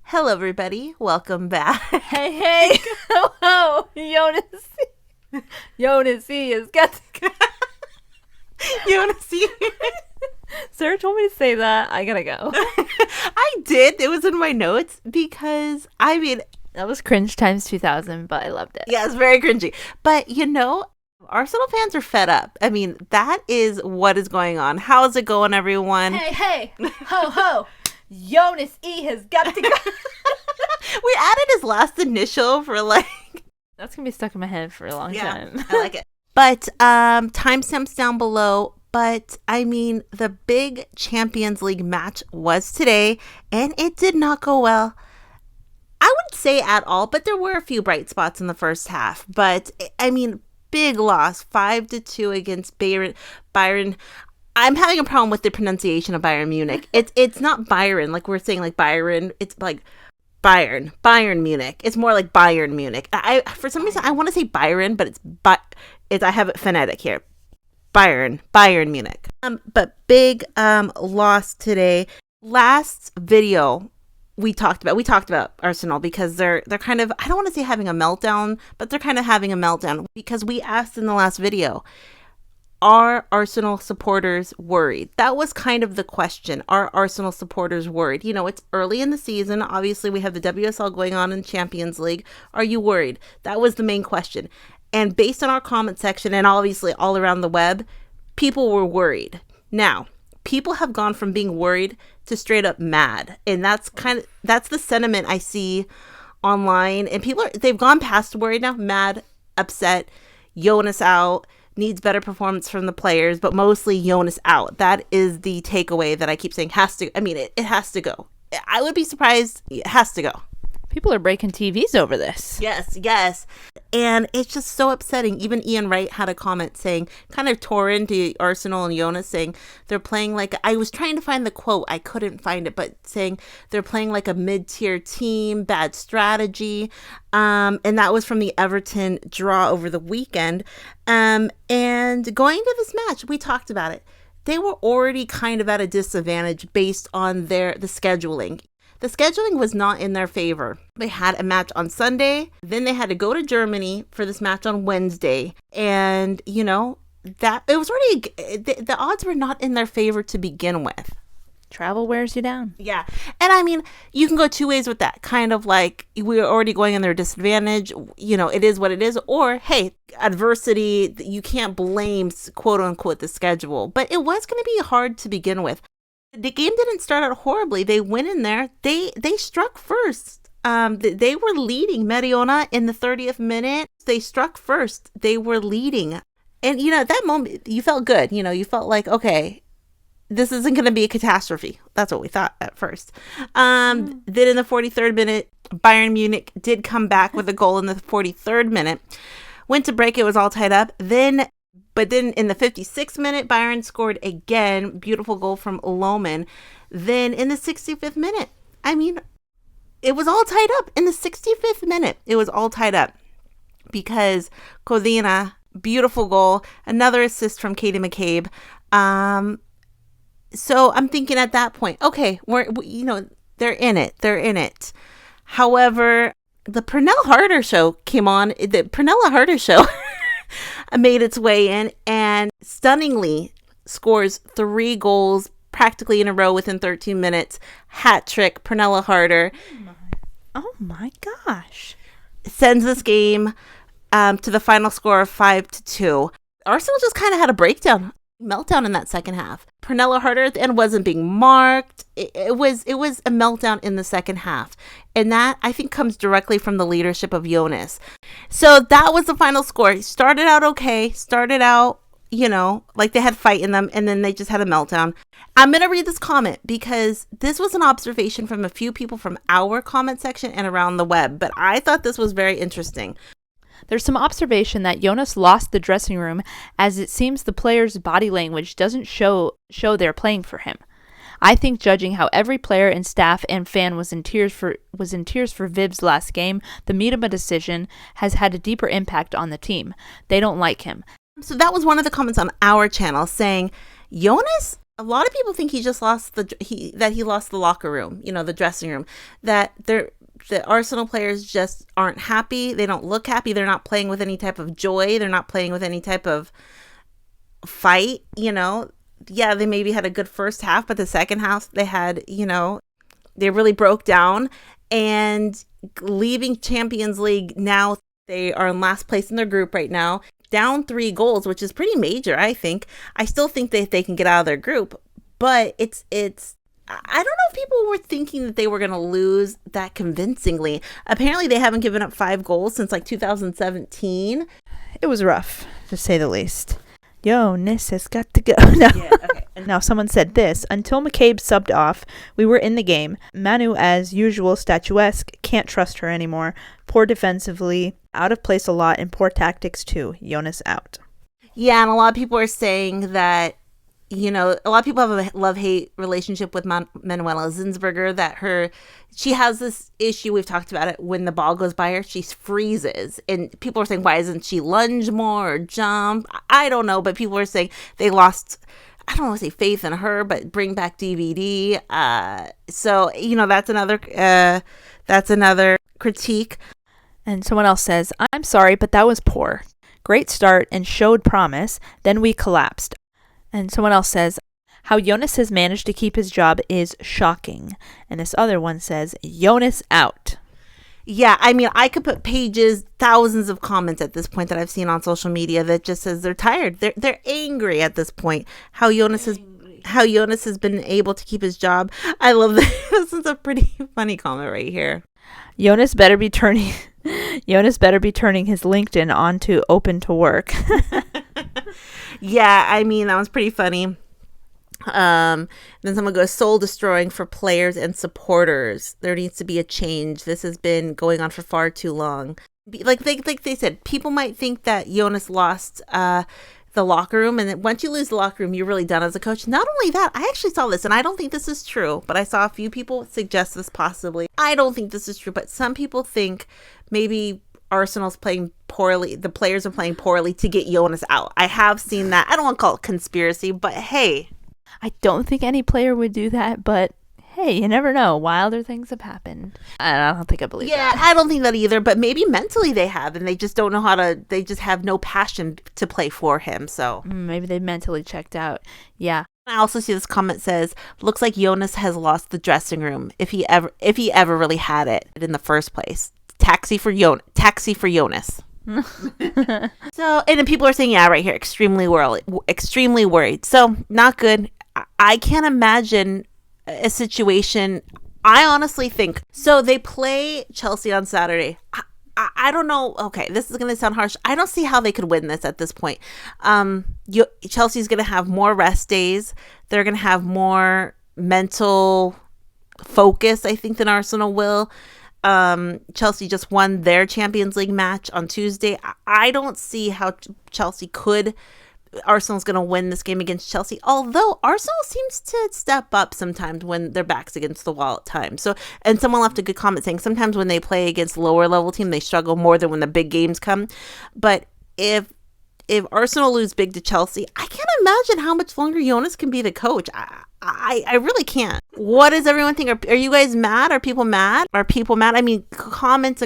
Hello, everybody. Welcome back. Hey. Hello, Jonas. Jonas has got to Jonas. Sarah told me to say that. I gotta go. I did. It was in my notes because, That was cringe times 2000, but I loved it. yeah, it's very cringy. But, Arsenal fans are fed up. That is what is going on. How's it going, everyone? Hey. Ho, ho. Jonas has got to go. We added his last initial for That's gonna be stuck in my head for a long time. I like it. But timestamps down below. But the big Champions League match was today, and it did not go well. I wouldn't say at all, but there were a few bright spots in the first half. But big loss, 5-2 against Bayern. I'm having a problem with the pronunciation of Bayern Munich. It's not Byron, like we're saying like Byron. It's like Bayern Munich. It's more like Bayern Munich. For some reason I want to say Byron, but I have it phonetic here. Bayern Munich. But big loss today. Last video we talked about Arsenal because they're kind of, I don't want to say having a meltdown, but they're kind of having a meltdown because we asked in the last video, are Arsenal supporters worried? That was kind of the question. Are Arsenal supporters worried? It's early in the season. Obviously, we have the WSL going on in Champions League. Are you worried? That was the main question. And based on our comment section and obviously all around the web, people were worried. Now, people have gone from being worried to straight up mad. And that's the sentiment I see online. And they've gone past worried now, mad, upset, Jonas out, needs better performance from the players, but mostly Jonas out. That is the takeaway that I keep saying has to. It has to go. I would be surprised. It has to go. People are breaking TVs over this. Yes. And it's just so upsetting. Even Ian Wright had a comment saying, kind of tore into Arsenal and Jonas, saying they're playing like, I was trying to find the quote, I couldn't find it, but saying they're playing like a mid-tier team, bad strategy. And that was from the Everton draw over the weekend. And going into this match, we talked about it. They were already kind of at a disadvantage based on the scheduling. The scheduling was not in their favor. They had a match on Sunday, then they had to go to Germany for this match on Wednesday. And, that it was already, the odds were not in their favor to begin with. Travel wears you down. Yeah. And you can go two ways with that. Kind of like we're already going in their disadvantage. It is what it is. Or, hey, adversity, you can't blame, quote unquote, the schedule. But it was going to be hard to begin with. The game didn't start out horribly. They went in there. They struck first. They were leading MARIONA in the 30th minute. They struck first. They were leading. And, at that moment, you felt good. You felt like, okay, this isn't going to be a catastrophe. That's what we thought at first. Then in the 43rd minute, Bayern Munich did come back with a goal in the 43rd minute. Went to break. It was all tied up. But then in the 56th minute, Bayern scored again. Beautiful goal from Lohman. Then in the 65th minute, it was all tied up. In the 65th minute, it was all tied up because Codina, beautiful goal. Another assist from Katie McCabe. So I'm thinking at that point, okay, they're in it. They're in it. However, the Pernille Harder show came on. The Pernille Harder show made its way in and stunningly scores 3 goals practically in a row within 13 minutes. Hat trick, Pernille Harder. Oh my gosh. Sends this game to the final score of 5-2. Arsenal just kind of had a meltdown in that second half. Pernille Harder at the end wasn't being marked. It was a meltdown in the second half. And that, I think, comes directly from the leadership of Jonas. So that was the final score. It started out okay. Like they had fight in them, and then they just had a meltdown. I'm going to read this comment because this was an observation from a few people from our comment section and around the web. But I thought this was very interesting. There's some observation that Jonas lost the dressing room as it seems the players' body language doesn't show they're playing for him. I think judging how every player and staff and fan was in tears for Viv's last game, the Miedema decision has had a deeper impact on the team. They don't like him. So that was one of the comments on our channel saying Jonas A lot of people think he just lost he lost the locker room, the dressing room. That the Arsenal players just aren't happy. They don't look happy. They're not playing with any type of joy. They're not playing with any type of fight. Yeah, they maybe had a good first half, but the second half they had, they really broke down. And leaving Champions League now, they are in last place in their group right now, down 3 goals, which is pretty major, I think. I still think that they can get out of their group, but it's I don't know if people were thinking that they were going to lose that convincingly. Apparently, they haven't given up 5 goals since like 2017. It was rough, to say the least. Jonas has got to go. No. Yeah, okay. Now, someone said this. Until McCabe subbed off, we were in the game. Manu, as usual, statuesque. Can't trust her anymore. Poor defensively. Out of place a lot. And poor tactics, too. Jonas out. Yeah, and a lot of people are saying that, a lot of people have a love-hate relationship with Manuela Zinsberger, that she has this issue, we've talked about it, when the ball goes by her, she freezes. And people are saying, why isn't she lunge more or jump? I don't know, but people are saying they lost, I don't want to say faith in her, but bring back DVD. So, that's another critique. And someone else says, I'm sorry, but that was poor. Great start and showed promise, then we collapsed. And someone else says, how Jonas has managed to keep his job is shocking. And this other one says, Jonas out. Yeah, I mean, I could put pages, thousands of comments at this point that I've seen on social media that just says they're tired. They're angry at this point. How Jonas has been able to keep his job. I love this. This is a pretty funny comment right here. Jonas better be turning his LinkedIn onto open to work. Yeah, I mean, that was pretty funny. Then someone goes, soul destroying for players and supporters. There needs to be a change. This has been going on for far too long. Like they said, people might think that Jonas lost the locker room, and that once you lose the locker room, you're really done as a coach. Not only that, I actually saw this, and I don't think this is true, but I saw a few people suggest this possibly. I don't think this is true, but some people think maybe Arsenal's playing poorly. The players are playing poorly to get Jonas out. I have seen that. I don't want to call it conspiracy, but hey. I don't think any player would do that, but hey, you never know. Wilder things have happened. I don't think I believe that. Yeah, I don't think that either, but maybe mentally they have, and they just don't know they just have no passion to play for him, so. Maybe they mentally checked out. Yeah. I also see this comment says, looks like Jonas has lost the dressing room, if he ever really had it in the first place. Taxi for Jonas. So, and then people are saying, yeah, right here, extremely worried. So, not good. I can't imagine a situation. I honestly think, so they play Chelsea on Saturday. I don't know. Okay, this is going to sound harsh. I don't see how they could win this at this point. Chelsea's going to have more rest days. They're going to have more mental focus, I think, than Arsenal will. Chelsea just won their Champions League match on Tuesday. I don't see how Arsenal's going to win this game against Chelsea, although Arsenal seems to step up sometimes when their back's against the wall at times. So, and someone left a good comment saying sometimes when they play against lower level team, they struggle more than when the big games come. But if Arsenal lose big to Chelsea, I can't imagine how much longer Jonas can be the coach. I really can't. What does everyone think? Are you guys mad? Are people mad? I mean, comments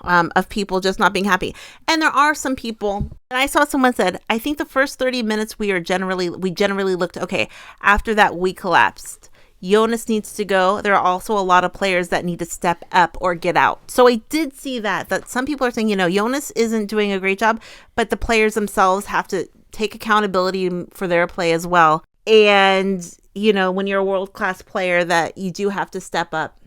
of people just not being happy. And there are some people, and I saw someone said, I think the first 30 minutes we generally looked okay. After that, we collapsed. Jonas needs to go. There are also a lot of players that need to step up or get out. So I did see that some people are saying, Jonas isn't doing a great job, but the players themselves have to take accountability for their play as well. And, when you're a world-class player, that you do have to step up,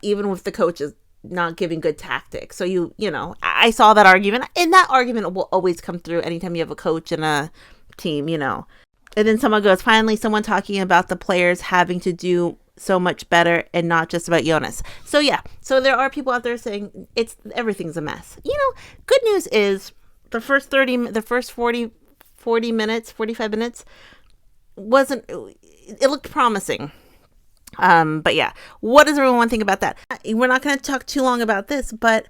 even with the coaches not giving good tactics. So I saw that argument, and that argument will always come through anytime you have a coach and a team, And then someone goes, finally, someone talking about the players having to do so much better and not just about Jonas. So yeah, so there are people out there saying everything's a mess. Good news is the first 40 minutes, 45 minutes it looked promising. But yeah, what does everyone think about that? We're not going to talk too long about this, but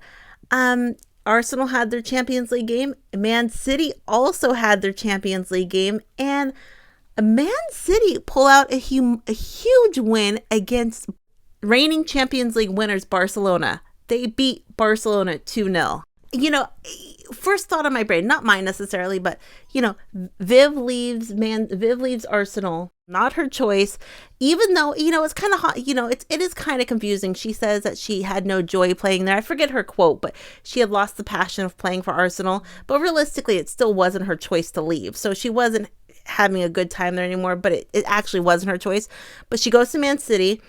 Arsenal had their Champions League game. Man City also had their Champions League game. And Man City pull out a huge win against reigning Champions League winners Barcelona. They beat Barcelona 2-0. You know, first thought on my brain, not mine necessarily, but you know, Viv leaves Arsenal, not her choice, even though, you know, it's kind of hot, you know, it is kind of confusing. She says that she had no joy playing there. I forget her quote, but she had lost the passion of playing for Arsenal, but realistically it still wasn't her choice to leave. So she wasn't having a good time there anymore, but it actually wasn't her choice. But she goes to Man City,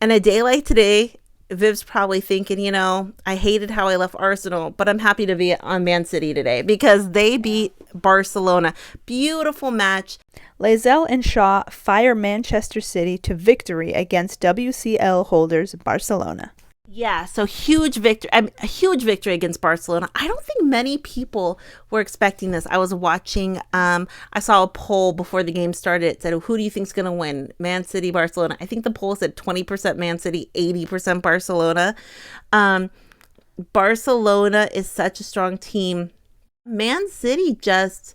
and a day like today, Viv's probably thinking, you know, I hated how I left Arsenal, but I'm happy to be on Man City today because they beat Barcelona. Beautiful match. Layzell and Shaw fire Manchester City to victory against WCL holders Barcelona. Yeah, so huge victory. A huge victory against Barcelona. I don't think many people were expecting this. I was watching, I saw a poll before the game started. It said, who do you think's going to win? Man City, Barcelona. I think the poll said 20% Man City, 80% Barcelona. Barcelona is such a strong team. Man City just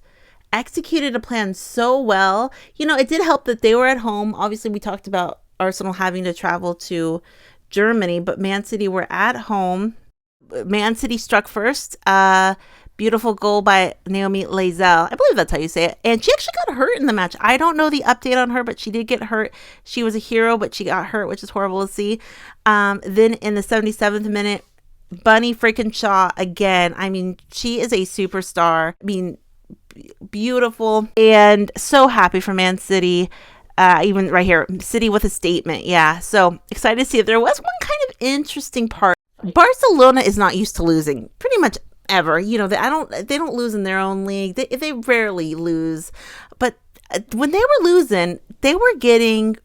executed a plan so well. You know, it did help that they were at home. Obviously, we talked about Arsenal having to travel to Germany, but Man City were at home. Man City struck first. Beautiful goal by Naomi Layzell. I believe that's how you say it. And she actually got hurt in the match. I don't know the update on her, but she did get hurt. She was a hero, but she got hurt, which is horrible to see. Then in the 77th minute, Bunny freaking Shaw again. I mean, she is a superstar. I mean, beautiful and so happy for Man City. Even right here, City with a statement. Yeah, so excited to see it. There was one kind of interesting part. Barcelona is not used to losing pretty much ever. You know, they don't lose in their own league. They rarely lose. But when they were losing, they were getting,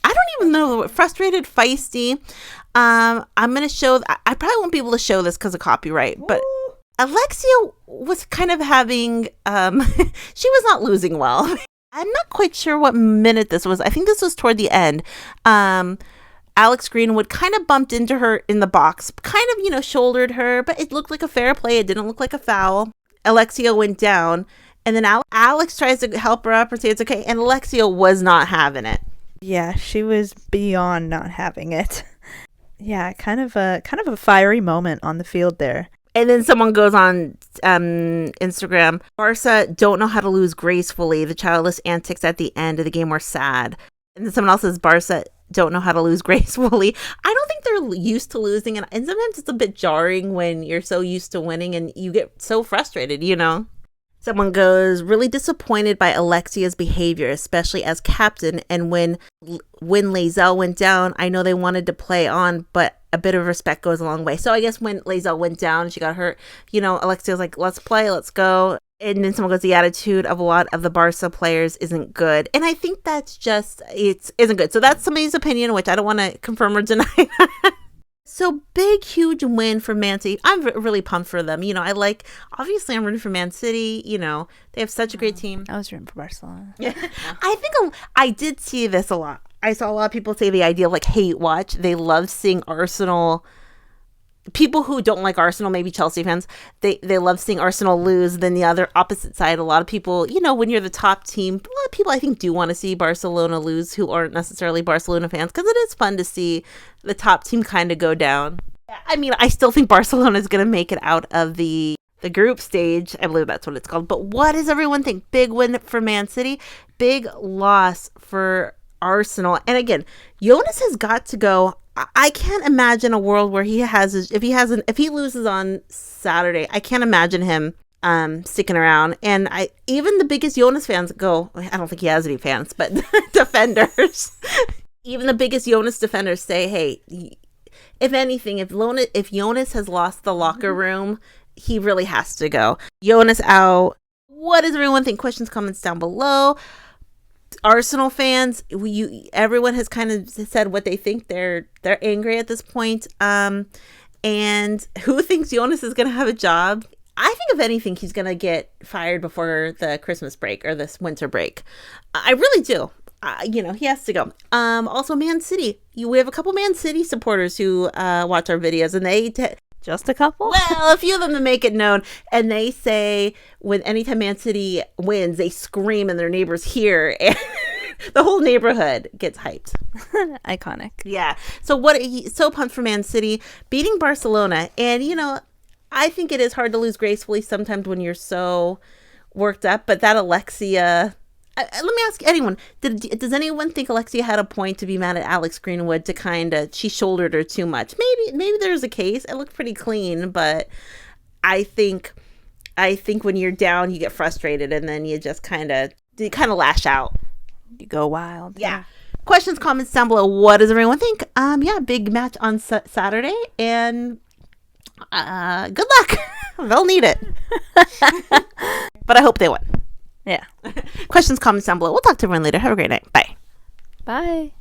I don't even know, frustrated, feisty. I'm going to show, I probably won't be able to show this because of copyright, but Alexia was kind of having, she was not losing well. I'm not quite sure what minute this was. I think this was toward the end. Alex Greenwood kind of bumped into her in the box, kind of, you know, shouldered her, but it looked like a fair play. It didn't look like a foul. Alexia went down, and then Alex tries to help her up or say it's okay, and Alexia was not having it. Yeah, she was beyond not having it. Yeah, kind of a fiery moment on the field there. And then someone goes on Instagram, Barca don't know how to lose gracefully. The childless antics at the end of the game were sad. And then someone else says, Barca don't know how to lose gracefully. I don't think they're used to losing. And sometimes it's a bit jarring when you're so used to winning and you get so frustrated, you know. Someone goes, really disappointed by Alexia's behavior, especially as captain. And when Layzell went down, I know they wanted to play on, but a bit of respect goes a long way. So I guess when Layzell went down, she got hurt, you know, Alexia was like, let's play, let's go. And then someone goes, the attitude of a lot of the Barca players isn't good. And I think that's just, it isn't good. So that's somebody's opinion, which I don't want to confirm or deny. So big, huge win for Man City. I'm really pumped for them. You know, obviously I'm rooting for Man City. You know, they have such a great team. I was rooting for Barcelona. Yeah. I think I did see this a lot. I saw a lot of people say the idea of like hate watch. They love seeing Arsenal. People who don't like Arsenal, maybe Chelsea fans, they love seeing Arsenal lose. Then the other opposite side, a lot of people, you know, when you're the top team, a lot of people I think do want to see Barcelona lose who aren't necessarily Barcelona fans because it is fun to see the top team kind of go down. I mean, I still think Barcelona is going to make it out of the group stage. I believe that's what it's called. But what does everyone think? Big win for Man City, big loss for Arsenal. And again, Jonas has got to go. I can't imagine a world where if he loses on Saturday, I can't imagine him sticking around. And even the biggest Jonas fans go, I don't think he has any fans, but defenders, even the biggest Jonas defenders say, hey, if anything, if Jonas has lost the locker room, he really has to go. Jonas out. What does everyone think? Questions, comments down below. Arsenal fans, everyone has kind of said what they think. They're angry at this point. And who thinks Jonas is going to have a job? I think if anything, he's going to get fired before the Christmas break or this winter break. I really do. You know, he has to go. Also, Man City. We have a couple Man City supporters who watch our videos, and Just a couple? Well, a few of them that make it known. And they say anytime Man City wins, they scream and their neighbors hear. And the whole neighborhood gets hyped. Iconic. Yeah. So so pumped for Man City beating Barcelona. And, I think it is hard to lose gracefully sometimes when you're so worked up. But that Alexia... let me ask anyone, does anyone think Alexia had a point to be mad at Alex Greenwood to she shouldered her too much? Maybe there's a case. It looked pretty clean, but I think when you're down, you get frustrated and then you just kind of lash out. You go wild. Yeah. Questions, comments down below. What does everyone think? Big match on Saturday, and good luck. They'll need it. But I hope they win. Yeah. Questions, comments down below. We'll talk to everyone later. Have a great night. Bye. Bye.